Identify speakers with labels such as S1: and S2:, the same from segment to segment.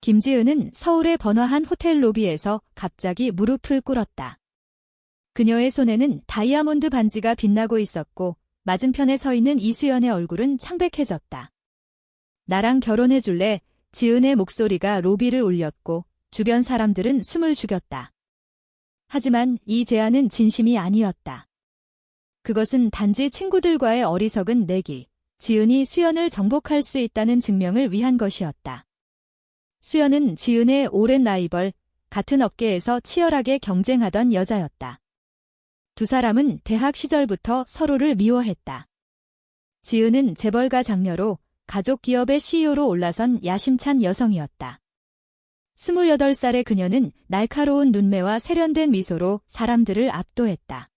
S1: 김지은은 서울의 번화한 호텔 로비에서 갑자기 무릎을 꿇었다. 그녀의 손에는 다이아몬드 반지가 빛나고 있었고 맞은편에 서 있는 이수연의 얼굴은 창백해졌다. 나랑 결혼해줄래? 지은의 목소리가 로비를 울렸고 주변 사람들은 숨을 죽였다. 하지만 이 제안은 진심이 아니었다. 그것은 단지 친구들과의 어리석은 내기, 지은이 수연을 정복할 수 있다는 증명을 위한 것이었다. 수연은 지은의 오랜 라이벌, 같은 업계에서 치열하게 경쟁하던 여자였다. 두 사람은 대학 시절부터 서로를 미워했다. 지은은 재벌가 장녀로 가족 기업의 CEO로 올라선 야심찬 여성이었다. 28살의 그녀는 날카로운 눈매와 세련된 미소로 사람들을 압도했다.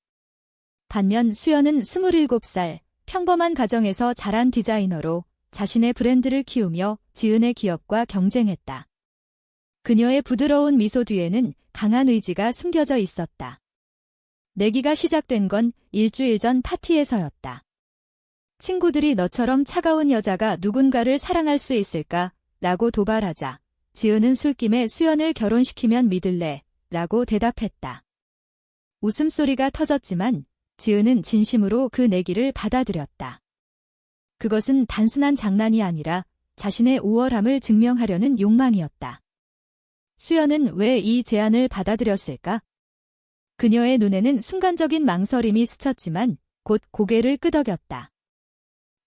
S1: 반면 수연은 27살, 평범한 가정에서 자란 디자이너로 자신의 브랜드를 키우며 지은의 기업과 경쟁했다. 그녀의 부드러운 미소 뒤에는 강한 의지가 숨겨져 있었다. 내기가 시작된 건 일주일 전 파티에서였다. 친구들이 너처럼 차가운 여자가 누군가를 사랑할 수 있을까? 라고 도발하자 지은은 술김에 수연을 결혼시키면 믿을래? 라고 대답했다. 웃음소리가 터졌지만 지은은 진심으로 그 내기를 받아들였다. 그것은 단순한 장난이 아니라 자신의 우월함을 증명하려는 욕망이었다. 수연은 왜 이 제안을 받아들였을까? 그녀의 눈에는 순간적인 망설임이 스쳤지만 곧 고개를 끄덕였다.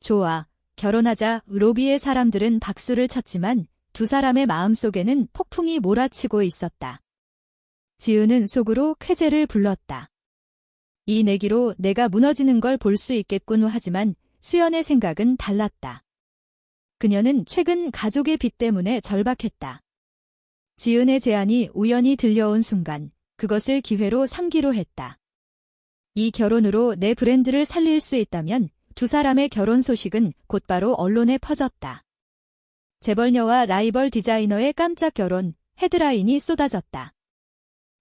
S1: 좋아, 결혼하자. 로비의 사람들은 박수를 쳤지만 두 사람의 마음속에는 폭풍이 몰아치고 있었다. 지은은 속으로 쾌재를 불렀다. 이 내기로 내가 무너지는 걸 볼 수 있겠군. 하지만 수연의 생각은 달랐다. 그녀는 최근 가족의 빚 때문에 절박했다. 지은의 제안이 우연히 들려온 순간 그것을 기회로 삼기로 했다. 이 결혼으로 내 브랜드를 살릴 수 있다면 두 사람의 결혼 소식은 곧바로 언론에 퍼졌다. 재벌녀와 라이벌 디자이너의 깜짝 결혼, 헤드라인이 쏟아졌다.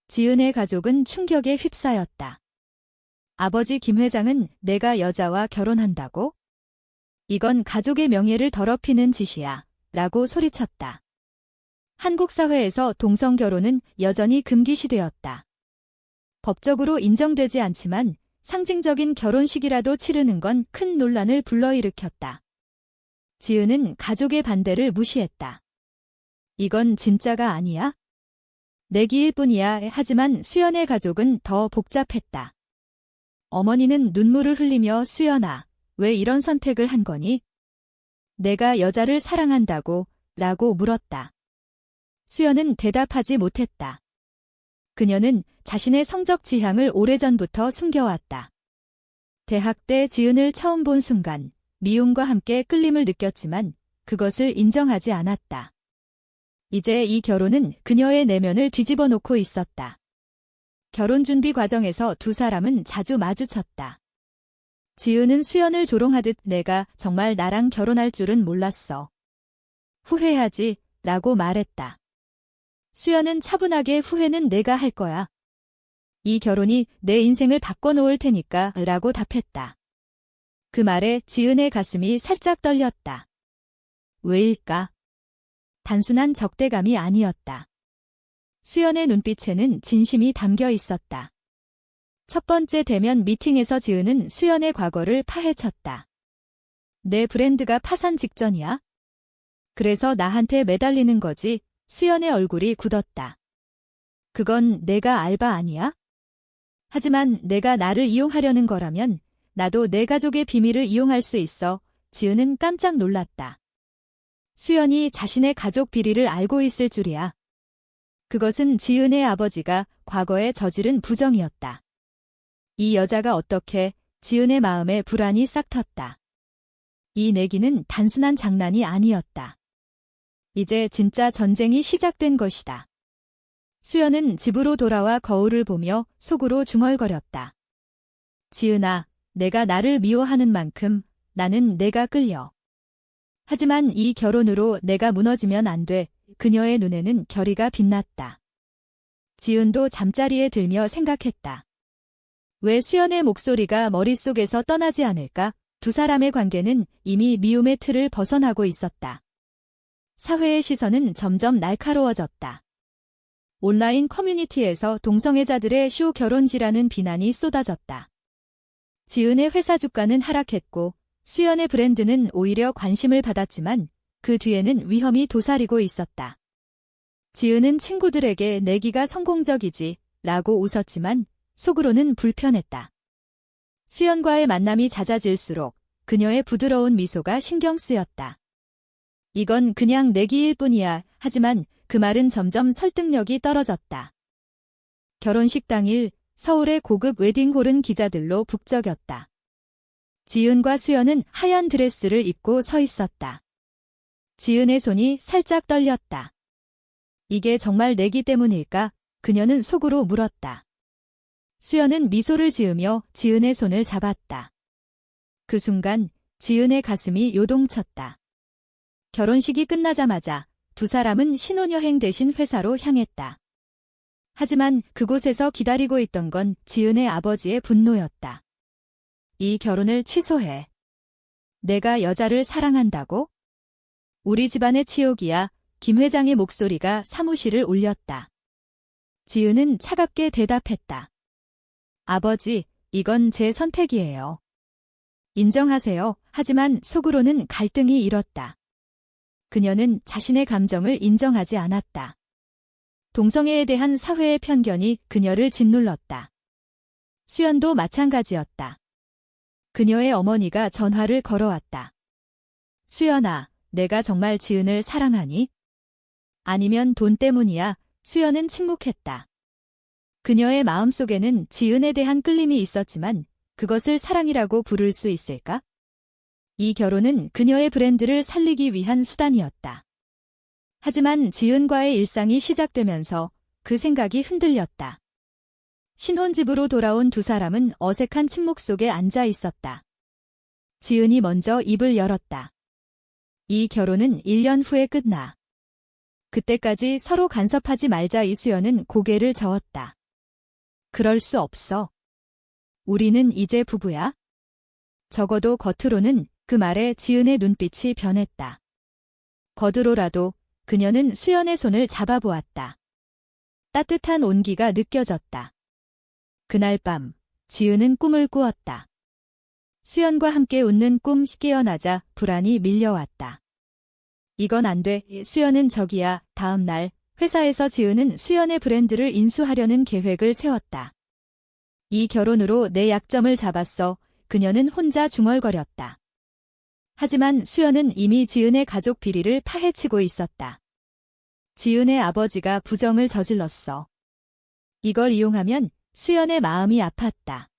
S1: 지은의 가족은 충격에 휩싸였다. 아버지 김 회장은 내가 여자와 결혼한다고? 이건 가족의 명예를 더럽히는 짓이야. 라고 소리쳤다. 한국 사회에서 동성 결혼은 여전히 금기시되었다. 법적으로 인정되지 않지만 상징적인 결혼식이라도 치르는 건 큰 논란을 불러일으켰다. 지은은 가족의 반대를 무시했다. 이건 진짜가 아니야? 내기일 뿐이야. 하지만 수연의 가족은 더 복잡했다. 어머니는 눈물을 흘리며 수연아, 왜 이런 선택을 한 거니? 내가 여자를 사랑한다고 라고 물었다. 수연은 대답하지 못했다. 그녀는 자신의 성적 지향을 오래전부터 숨겨왔다. 대학 때 지은을 처음 본 순간 미움과 함께 끌림을 느꼈지만 그것을 인정하지 않았다. 이제 이 결혼은 그녀의 내면을 뒤집어 놓고 있었다. 결혼 준비 과정에서 두 사람은 자주 마주쳤다. 지은은 수연을 조롱하듯 내가 정말 나랑 결혼할 줄은 몰랐어. 후회하지? 라고 말했다. 수연은 차분하게 후회는 내가 할 거야. 이 결혼이 내 인생을 바꿔놓을 테니까 라고 답했다. 그 말에 지은의 가슴이 살짝 떨렸다. 왜일까? 단순한 적대감이 아니었다. 수연의 눈빛에는 진심이 담겨 있었다. 첫 번째 대면 미팅에서 지은은 수연의 과거를 파헤쳤다. 내 브랜드가 파산 직전이야? 그래서 나한테 매달리는 거지? 수연의 얼굴이 굳었다. 그건 내가 알바 아니야? 하지만 내가 나를 이용하려는 거라면 나도 내 가족의 비밀을 이용할 수 있어. 지은은 깜짝 놀랐다. 수연이 자신의 가족 비리를 알고 있을 줄이야. 그것은 지은의 아버지가 과거에 저지른 부정이었다. 이 여자가 어떻게? 지은의 마음에 불안이 싹 텄다. 이 내기는 단순한 장난이 아니었다. 이제 진짜 전쟁이 시작된 것이다. 수연은 집으로 돌아와 거울을 보며 속으로 중얼거렸다. 지은아, 내가 나를 미워하는 만큼 나는 내가 끌려. 하지만 이 결혼으로 내가 무너지면 안 돼. 그녀의 눈에는 결의가 빛났다. 지은도 잠자리에 들며 생각했다. 왜 수연의 목소리가 머릿속에서 떠나지 않을까? 두 사람의 관계는 이미 미움의 틀을 벗어나고 있었다. 사회의 시선은 점점 날카로워졌다. 온라인 커뮤니티에서 동성애자들의 쇼 결혼지라는 비난이 쏟아졌다. 지은의 회사 주가는 하락했고 수연의 브랜드는 오히려 관심을 받았지만 그 뒤에는 위험이 도사리고 있었다. 지은은 친구들에게 내기가 성공적이지 라고 웃었지만 속으로는 불편했다. 수연과의 만남이 잦아질수록 그녀의 부드러운 미소가 신경 쓰였다. 이건 그냥 내기일 뿐이야. 하지만 그 말은 점점 설득력이 떨어졌다. 결혼식 당일 서울의 고급 웨딩홀은 기자들로 북적였다. 지은과 수연은 하얀 드레스를 입고 서 있었다. 지은의 손이 살짝 떨렸다. 이게 정말 내기 때문일까? 그녀는 속으로 물었다. 수연은 미소를 지으며 지은의 손을 잡았다. 그 순간 지은의 가슴이 요동쳤다. 결혼식이 끝나자마자 두 사람은 신혼여행 대신 회사로 향했다. 하지만 그곳에서 기다리고 있던 건 지은의 아버지의 분노였다. 이 결혼을 취소해. 내가 여자를 사랑한다고? 우리 집안의 치욕이야. 김 회장의 목소리가 사무실을 울렸다. 지은은 차갑게 대답했다. 아버지, 이건 제 선택이에요. 인정하세요. 하지만 속으로는 갈등이 일었다. 그녀는 자신의 감정을 인정하지 않았다. 동성애에 대한 사회의 편견이 그녀를 짓눌렀다. 수연도 마찬가지였다. 그녀의 어머니가 전화를 걸어왔다. 수연아, 내가 정말 지은을 사랑하니? 아니면 돈 때문이야? 수연은 침묵했다. 그녀의 마음속에는 지은에 대한 끌림이 있었지만 그것을 사랑이라고 부를 수 있을까? 이 결혼은 그녀의 브랜드를 살리기 위한 수단이었다. 하지만 지은과의 일상이 시작되면서 그 생각이 흔들렸다. 신혼집으로 돌아온 두 사람은 어색한 침묵 속에 앉아 있었다. 지은이 먼저 입을 열었다. 이 결혼은 1년 후에 끝나. 그때까지 서로 간섭하지 말자. 이수연은 고개를 저었다. 그럴 수 없어. 우리는 이제 부부야? 적어도 겉으로는 그 말에 지은의 눈빛이 변했다. 겉으로라도 그녀는 수연의 손을 잡아보았다. 따뜻한 온기가 느껴졌다. 그날 밤, 지은은 꿈을 꾸었다. 수연과 함께 웃는 꿈. 깨어나자 불안이 밀려왔다. 이건 안 돼. 수연은 저기야. 다음 날, 회사에서 지은은 수연의 브랜드를 인수하려는 계획을 세웠다. 이 결혼으로 내 약점을 잡았어. 그녀는 혼자 중얼거렸다. 하지만 수연은 이미 지은의 가족 비리를 파헤치고 있었다. 지은의 아버지가 부정을 저질렀어. 이걸 이용하면 수연의 마음이 아팠다.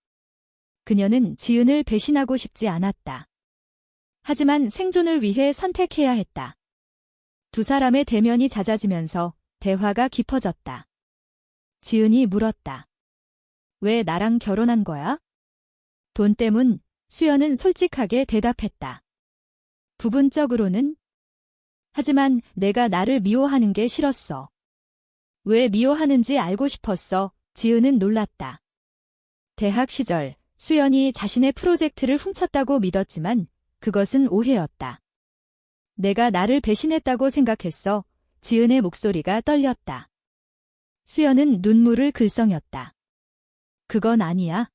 S1: 그녀는 지은을 배신하고 싶지 않았다. 하지만 생존을 위해 선택해야 했다. 두 사람의 대면이 잦아지면서 대화가 깊어졌다. 지은이 물었다. 왜 나랑 결혼한 거야? 돈 때문. 수연은 솔직하게 대답했다. 부분적으로는? 하지만 내가 나를 미워하는 게 싫었어. 왜 미워하는지 알고 싶었어. 지은은 놀랐다. 대학 시절 수연이 자신의 프로젝트를 훔쳤다고 믿었지만 그것은 오해였다. 내가 나를 배신했다고 생각했어. 지은의 목소리가 떨렸다. 수연은 눈물을 글썽였다. 그건 아니야.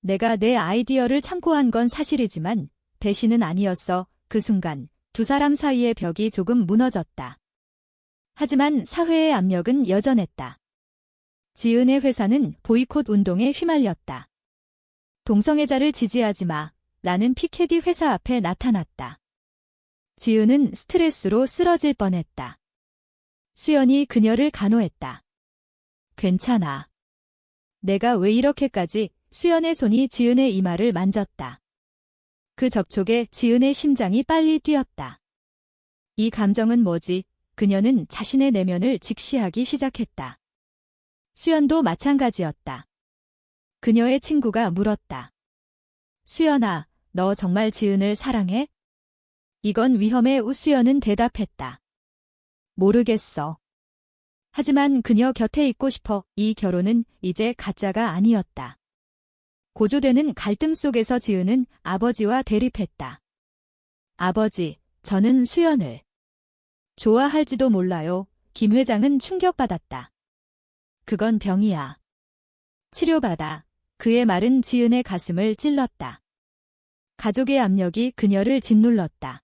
S1: 내가 내 아이디어를 참고한 건 사실이지만 배신은 아니었어. 그 순간 두 사람 사이의 벽이 조금 무너졌다. 하지만 사회의 압력은 여전했다. 지은의 회사는 보이콧 운동에 휘말렸다. 동성애자를 지지하지 마. 라는 피켓이 회사 앞에 나타났다. 지은은 스트레스로 쓰러질 뻔했다. 수연이 그녀를 간호했다. 괜찮아. 내가 왜 이렇게까지. 수연의 손이 지은의 이마를 만졌다. 그 접촉에 지은의 심장이 빨리 뛰었다. 이 감정은 뭐지? 그녀는 자신의 내면을 직시하기 시작했다. 수연도 마찬가지였다. 그녀의 친구가 물었다. 수연아, 너 정말 지은을 사랑해? 이건 위험해. 수연은 대답했다. 모르겠어. 하지만 그녀 곁에 있고 싶어. 이 결혼은 이제 가짜가 아니었다. 고조되는 갈등 속에서 지은은 아버지와 대립했다. 아버지, 저는 수연을 좋아할지도 몰라요. 김 회장은 충격받았다. 그건 병이야. 치료받아. 그의 말은 지은의 가슴을 찔렀다. 가족의 압력이 그녀를 짓눌렀다.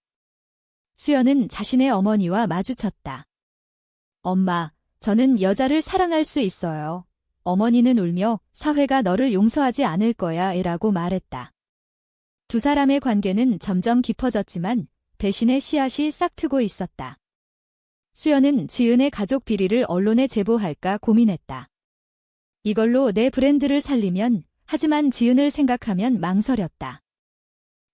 S1: 수연은 자신의 어머니와 마주쳤다. 엄마, 저는 여자를 사랑할 수 있어요. 어머니는 울며 사회가 너를 용서하지 않을 거야 라고 말했다. 두 사람의 관계는 점점 깊어졌지만 배신의 씨앗이 싹트고 있었다. 수연은 지은의 가족 비리를 언론에 제보할까 고민했다. 이걸로 내 브랜드를 살리면, 하지만 지은을 생각하면 망설였다.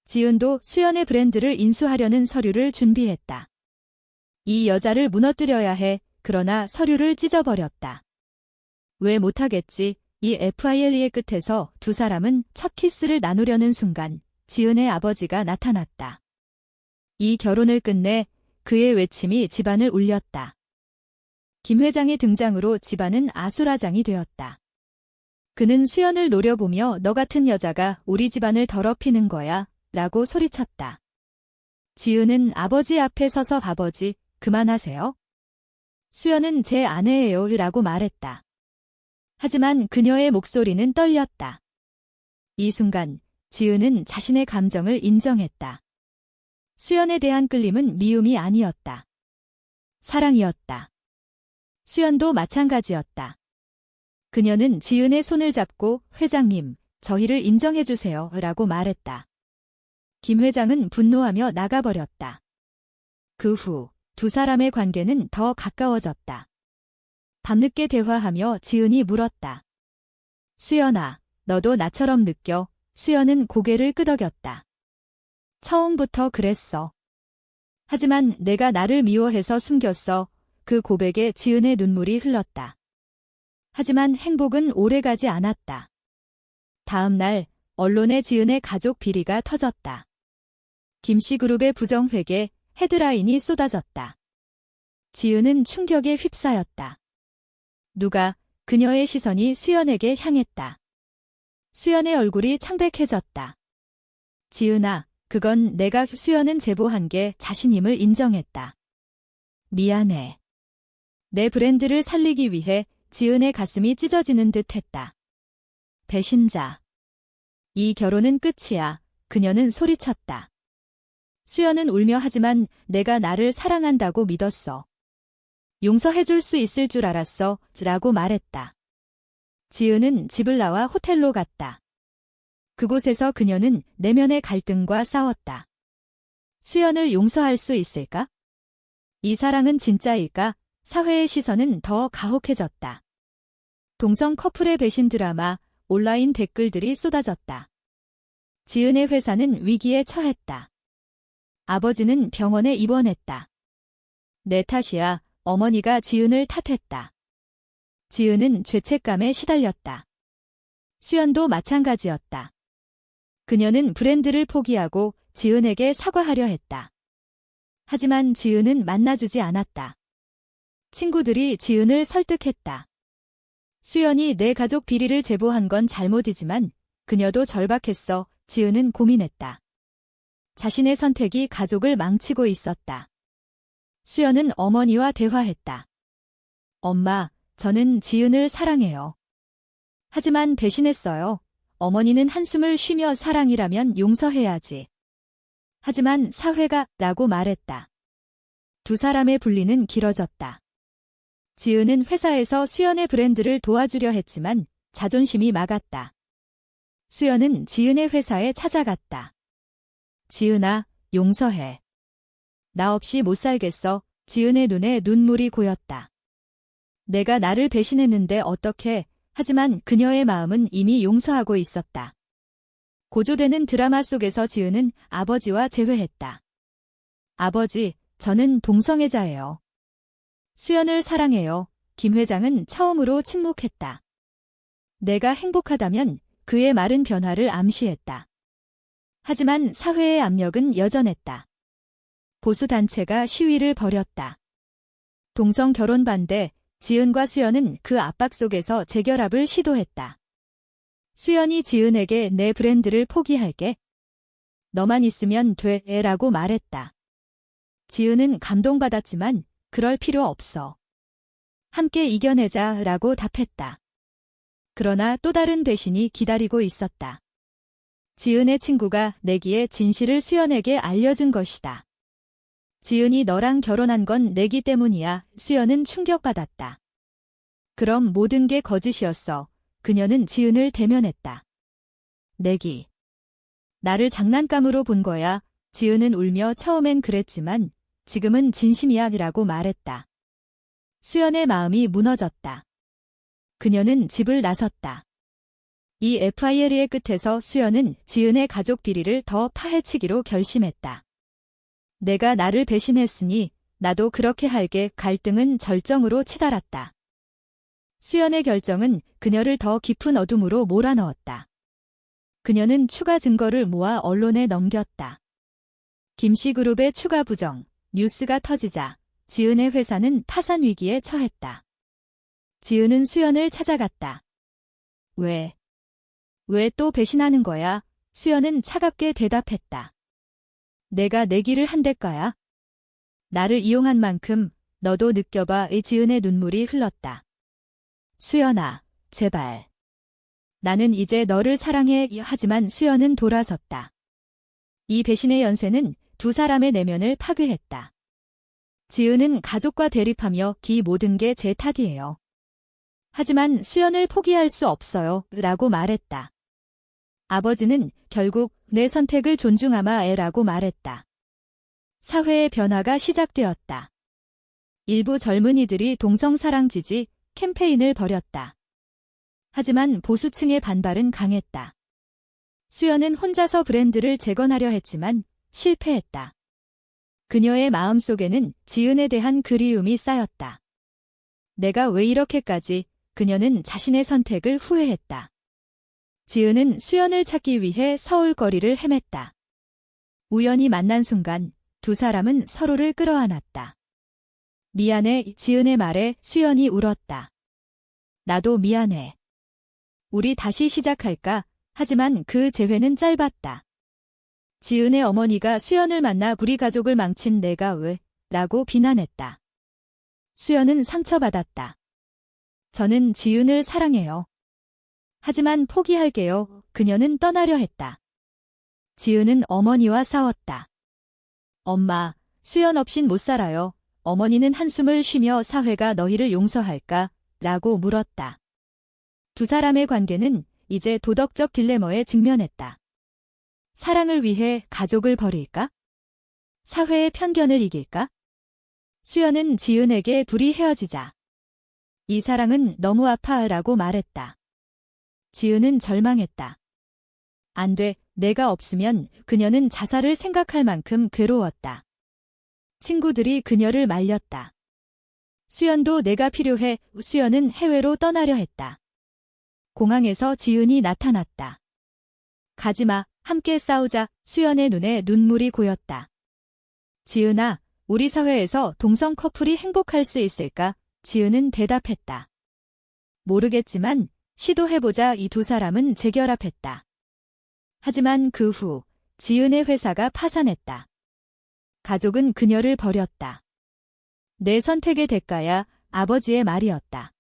S1: 지은도 수연의 브랜드를 인수하려는 서류를 준비했다. 이 여자를 무너뜨려야 해. 그러나 서류를 찢어버렸다. 왜 못하겠지? 이 FILE의 끝에서 두 사람은 첫 키스를 나누려는 순간 지은의 아버지가 나타났다. 이 결혼을 끝내 그의 외침이 집안을 울렸다. 김 회장의 등장으로 집안은 아수라장이 되었다. 그는 수연을 노려보며 너 같은 여자가 우리 집안을 더럽히는 거야 라고 소리쳤다. 지은은 아버지 앞에 서서 아버지, 그만하세요. 수연은 제 아내예요 라고 말했다. 하지만 그녀의 목소리는 떨렸다. 이 순간 지은은 자신의 감정을 인정했다. 수연에 대한 끌림은 미움이 아니었다. 사랑이었다. 수연도 마찬가지였다. 그녀는 지은의 손을 잡고 회장님, 저희를 인정해주세요 라고 말했다. 김 회장은 분노하며 나가버렸다. 그 후 두 사람의 관계는 더 가까워졌다. 밤늦게 대화하며 지은이 물었다. 수연아, 너도 나처럼 느껴? 수연은 고개를 끄덕였다. 처음부터 그랬어. 하지만 내가 나를 미워해서 숨겼어. 그 고백에 지은의 눈물이 흘렀다. 하지만 행복은 오래가지 않았다. 다음 날 언론에 지은의 가족 비리가 터졌다. 김씨그룹의 부정회계 헤드라인이 쏟아졌다. 지은은 충격에 휩싸였다. 누가, 그녀의 시선이 수연에게 향했다. 수연의 얼굴이 창백해졌다. 지은아, 그건 내가 수연은 제보한 게 자신임을 인정했다. 미안해. 내 브랜드를 살리기 위해 지은의 가슴이 찢어지는 듯 했다. 배신자. 이 결혼은 끝이야. 그녀는 소리쳤다. 수연은 울며 하지만 내가 나를 사랑한다고 믿었어. 용서해줄 수 있을 줄 알았어. 라고 말했다. 지은은 집을 나와 호텔로 갔다. 그곳에서 그녀는 내면의 갈등과 싸웠다. 수연을 용서할 수 있을까? 이 사랑은 진짜일까? 사회의 시선은 더 가혹해졌다. 동성 커플의 배신 드라마, 온라인 댓글들이 쏟아졌다. 지은의 회사는 위기에 처했다. 아버지는 병원에 입원했다. 내 탓이야. 어머니가 지은을 탓했다. 지은은 죄책감에 시달렸다. 수연도 마찬가지였다. 그녀는 브랜드를 포기하고 지은에게 사과하려 했다. 하지만 지은은 만나주지 않았다. 친구들이 지은을 설득했다. 수연이 내 가족 비리를 제보한 건 잘못이지만 그녀도 절박했어. 지은은 고민했다. 자신의 선택이 가족을 망치고 있었다. 수연은 어머니와 대화했다. 엄마, 저는 지은을 사랑해요. 하지만 배신했어요. 어머니는 한숨을 쉬며 사랑이라면 용서해야지. 하지만 사회가 라고 말했다. 두 사람의 분리는 길어졌다. 지은은 회사에서 수연의 브랜드를 도와주려 했지만 자존심이 막았다. 수연은 지은의 회사에 찾아갔다. 지은아, 용서해. 나 없이 못 살겠어. 지은의 눈에 눈물이 고였다. 내가 나를 배신했는데 어떡해. 하지만 그녀의 마음은 이미 용서하고 있었다. 고조되는 드라마 속에서 지은은 아버지와 재회했다. 아버지, 저는 동성애자예요. 수연을 사랑해요. 김 회장은 처음으로 침묵했다. 내가 행복하다면 그의 말은 변화를 암시했다. 하지만 사회의 압력은 여전했다. 보수단체가 시위를 벌였다. 동성 결혼 반대, 지은과 수연은 그 압박 속에서 재결합을 시도했다. 수연이 지은에게 내 브랜드를 포기할게. 너만 있으면 돼 라고 말했다. 지은은 감동받았지만 그럴 필요 없어. 함께 이겨내자 라고 답했다. 그러나 또 다른 배신이 기다리고 있었다. 지은의 친구가 내기의 진실을 수연에게 알려준 것이다. 지은이 너랑 결혼한 건 내기 때문이야. 수연은 충격받았다. 그럼 모든 게 거짓이었어. 그녀는 지은을 대면했다. 내기. 나를 장난감으로 본 거야. 지은은 울며 처음엔 그랬지만 지금은 진심이야 라고 말했다. 수연의 마음이 무너졌다. 그녀는 집을 나섰다. 이 FIL의 끝에서 수연은 지은의 가족 비리를 더 파헤치기로 결심했다. 내가 나를 배신했으니 나도 그렇게 할게. 갈등은 절정으로 치달았다. 수연의 결정은 그녀를 더 깊은 어둠으로 몰아넣었다. 그녀는 추가 증거를 모아 언론에 넘겼다. 김씨그룹의 추가 부정, 뉴스가 터지자 지은의 회사는 파산 위기에 처했다. 지은은 수연을 찾아갔다. 왜 또 배신하는 거야? 수연은 차갑게 대답했다. 내가 내기를 한 대가야. 나를 이용한 만큼 너도 느껴봐. 지은의 눈물이 흘렀다. 수연아, 제발. 나는 이제 너를 사랑해. 하지만 수연은 돌아섰다. 이 배신의 연쇄는 두 사람의 내면을 파괴했다. 지은은 가족과 대립하며 이 모든 게 제 탓이에요. 하지만 수연을 포기할 수 없어요. 라고 말했다. 아버지는 결국 내 선택을 존중하마 라고 말했다. 사회의 변화가 시작되었다. 일부 젊은이들이 동성사랑 지지 캠페인을 벌였다. 하지만 보수층의 반발은 강했다. 수연은 혼자서 브랜드를 재건하려 했지만 실패했다. 그녀의 마음속에는 지은에 대한 그리움이 쌓였다. 내가 왜 이렇게까지? 그녀는 자신의 선택을 후회했다. 지은은 수연을 찾기 위해 서울 거리를 헤맸다. 우연히 만난 순간 두 사람은 서로를 끌어안았다. 미안해. 지은의 말에 수연이 울었다. 나도 미안해. 우리 다시 시작할까? 하지만 그 재회는 짧았다. 지은의 어머니가 수연을 만나 우리 가족을 망친 내가 왜? 라고 비난했다. 수연은 상처받았다. 저는 지은을 사랑해요. 하지만 포기할게요. 그녀는 떠나려 했다. 지은은 어머니와 싸웠다. 엄마, 수연 없인 못 살아요. 어머니는 한숨을 쉬며 사회가 너희를 용서할까? 라고 물었다. 두 사람의 관계는 이제 도덕적 딜레마에 직면했다. 사랑을 위해 가족을 버릴까? 사회의 편견을 이길까? 수연은 지은에게 둘이 헤어지자. 이 사랑은 너무 아파 라고 말했다. 지은은 절망했다. 안 돼. 내가 없으면 그녀는 자살을 생각할 만큼 괴로웠다. 친구들이 그녀를 말렸다. 수연도 내가 필요해. 수연은 해외로 떠나려 했다. 공항에서 지은이 나타났다. 가지마. 함께 싸우자. 수연의 눈에 눈물이 고였다. 지은아, 우리 사회에서 동성 커플이 행복할 수 있을까? 지은은 대답했다. 모르겠지만 시도해보자. 이 두 사람은 재결합했다. 하지만 그 후 지은의 회사가 파산했다. 가족은 그녀를 버렸다. 내 선택의 대가야. 아버지의 말이었다.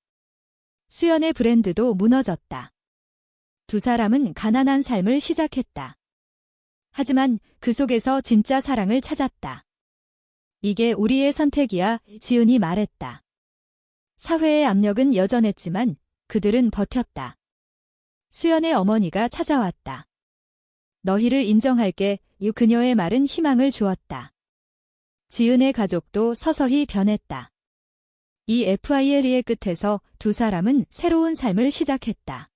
S1: 수연의 브랜드도 무너졌다. 두 사람은 가난한 삶을 시작했다. 하지만 그 속에서 진짜 사랑을 찾았다. 이게 우리의 선택이야. 지은이 말했다. 사회의 압력은 여전했지만 그들은 버텼다. 수연의 어머니가 찾아왔다. 너희를 인정할게. 그녀의 말은 희망을 주었다. 지은의 가족도 서서히 변했다. 이 FIL의 끝에서 두 사람은 새로운 삶을 시작했다.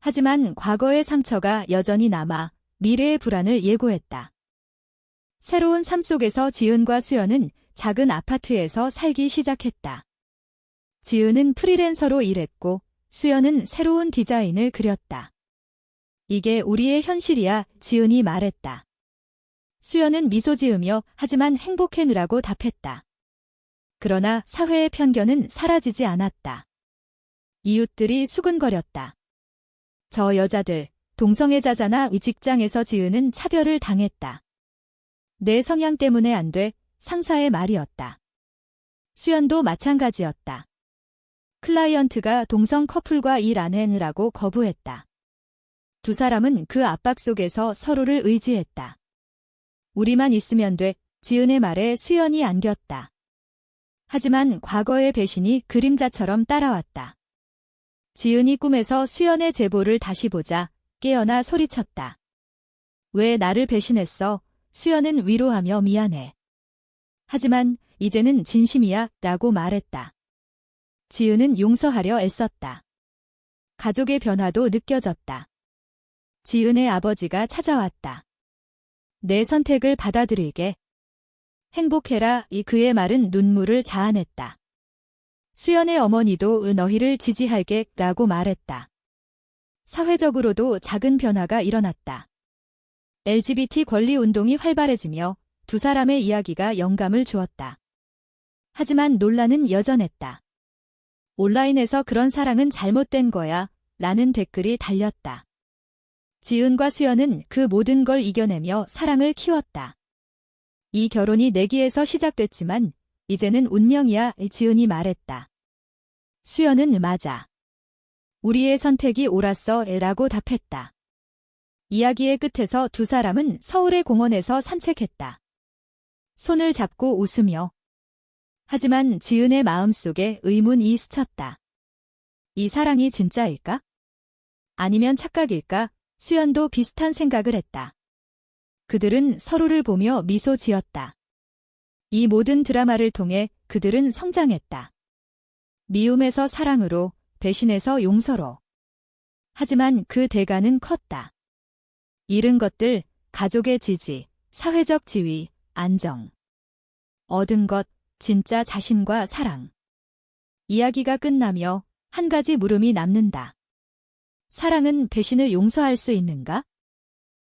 S1: 하지만 과거의 상처가 여전히 남아 미래의 불안을 예고했다. 새로운 삶 속에서 지은과 수연은 작은 아파트에서 살기 시작했다. 지은은 프리랜서로 일했고 수연은 새로운 디자인을 그렸다. 이게 우리의 현실이야. 지은이 말했다. 수연은 미소 지으며 하지만 행복해느라고 답했다. 그러나 사회의 편견은 사라지지 않았다. 이웃들이 수근거렸다. 저 여자들, 동성애자잖아. 이 직장에서 지은은 차별을 당했다. 내 성향 때문에 안 돼. 상사의 말이었다. 수연도 마찬가지였다. 클라이언트가 동성 커플과 일 안 해느라고 거부했다. 두 사람은 그 압박 속에서 서로를 의지했다. 우리만 있으면 돼, 지은의 말에 수연이 안겼다. 하지만 과거의 배신이 그림자처럼 따라왔다. 지은이 꿈에서 수연의 제보를 다시 보자 깨어나 소리쳤다. 왜 나를 배신했어? 수연은 위로하며 미안해. 하지만 이제는 진심이야 라고 말했다. 지은은 용서하려 애썼다. 가족의 변화도 느껴졌다. 지은의 아버지가 찾아왔다. 내 선택을 받아들이게. 행복해라. 이 그의 말은 눈물을 자아냈다. 수연의 어머니도 너희를 지지할게 라고 말했다. 사회적으로도 작은 변화가 일어났다. LGBT 권리 운동이 활발해지며 두 사람의 이야기가 영감을 주었다. 하지만 논란은 여전했다. 온라인에서 그런 사랑은 잘못된 거야 라는 댓글이 달렸다. 지은과 수연은 그 모든 걸 이겨내며 사랑을 키웠다. 이 결혼이 내기에서 시작됐지만 이제는 운명이야. 지은이 말했다. 수연은 맞아. 우리의 선택이 옳았어 라고 답했다. 이야기의 끝에서 두 사람은 서울의 공원에서 산책했다. 손을 잡고 웃으며. 하지만 지은의 마음속에 의문이 스쳤다. 이 사랑이 진짜일까? 아니면 착각일까? 수연도 비슷한 생각을 했다. 그들은 서로를 보며 미소 지었다. 이 모든 드라마를 통해 그들은 성장했다. 미움에서 사랑으로, 배신에서 용서로. 하지만 그 대가는 컸다. 잃은 것들, 가족의 지지, 사회적 지위, 안정. 얻은 것, 진짜 자신과 사랑. 이야기가 끝나며 한 가지 물음이 남는다. 사랑은 배신을 용서할 수 있는가?